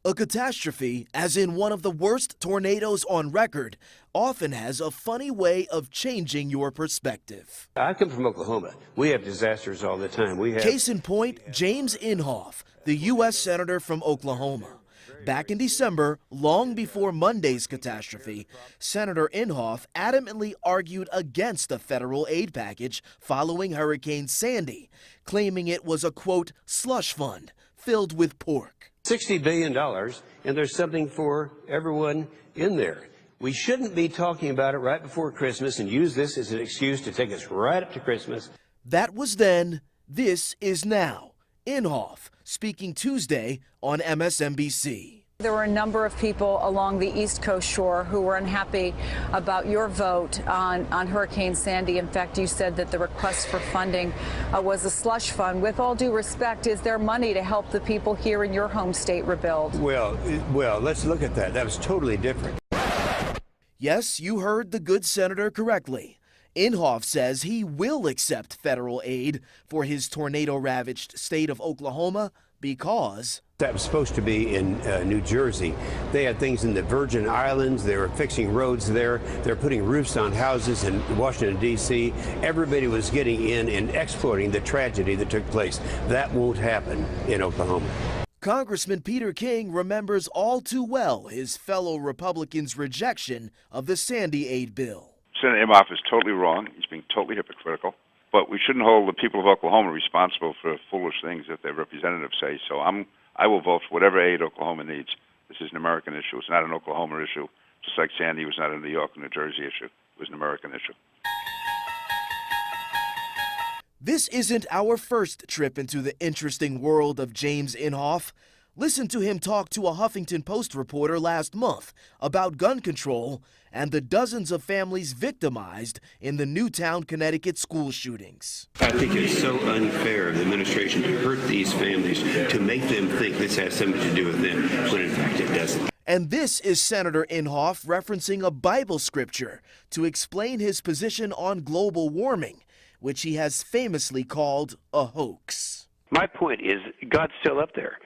A catastrophe, as in one of the worst tornadoes on record, often has a funny way of changing your perspective. I come from Oklahoma. We have disasters all the time. Case in point, James Inhofe, the U.S. Senator from Oklahoma. Back in December, long before Monday's catastrophe, Senator Inhofe adamantly argued against a federal aid package following Hurricane Sandy, claiming it was a, quote, slush fund filled with pork. $60 billion, and there's something for everyone in there. We shouldn't be talking about it right before Christmas and use this as an excuse to take us right up to Christmas. That was then, this is now. Inhofe speaking Tuesday on MSNBC. There were a number of people along the East Coast shore who were unhappy about your vote on Hurricane Sandy. In fact, you said that the request for funding was a slush fund. With all due respect, is there money to help the people here in your home state rebuild? Well, let's look at that. That was totally different. Yes, you heard the good senator correctly. Inhofe says he will accept federal aid for his tornado-ravaged state of Oklahoma because That was supposed to be in New Jersey. They had things in the Virgin Islands. They were fixing roads there. They're putting roofs on houses in Washington, D.C. Everybody was getting in and exploiting the tragedy that took place. That won't happen in Oklahoma. Congressman Peter King remembers all too well his fellow Republicans' rejection of the Sandy aid bill. Senator Inhofe is totally wrong. He's being totally hypocritical. But we shouldn't hold the people of Oklahoma responsible for foolish things that their representatives say. So I will vote for whatever aid Oklahoma needs. This is an American issue. It's not an Oklahoma issue. Just like Sandy was not a New York or New Jersey issue. It was an American issue. This isn't our first trip into the interesting world of James Inhofe. Listen to him talk to a Huffington Post reporter last month about gun control and the dozens of families victimized in the Newtown, Connecticut school shootings. I think it's so unfair of the administration to hurt these families, to make them think this has something to do with them, when in fact it doesn't. And this is Senator Inhofe referencing a Bible scripture to explain his position on global warming, which he has famously called a hoax. My point is, God's still up there.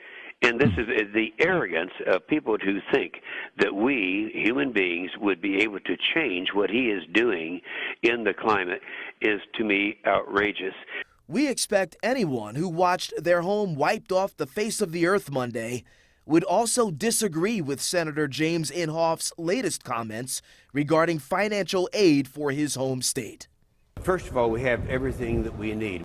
And this is the arrogance of people who think that we, human beings, would be able to change what he is doing in the climate is, to me, outrageous. We expect anyone who watched their home wiped off the face of the earth Monday would also disagree with Senator James Inhofe's latest comments regarding financial aid for his home state. First of all, we have everything that we need.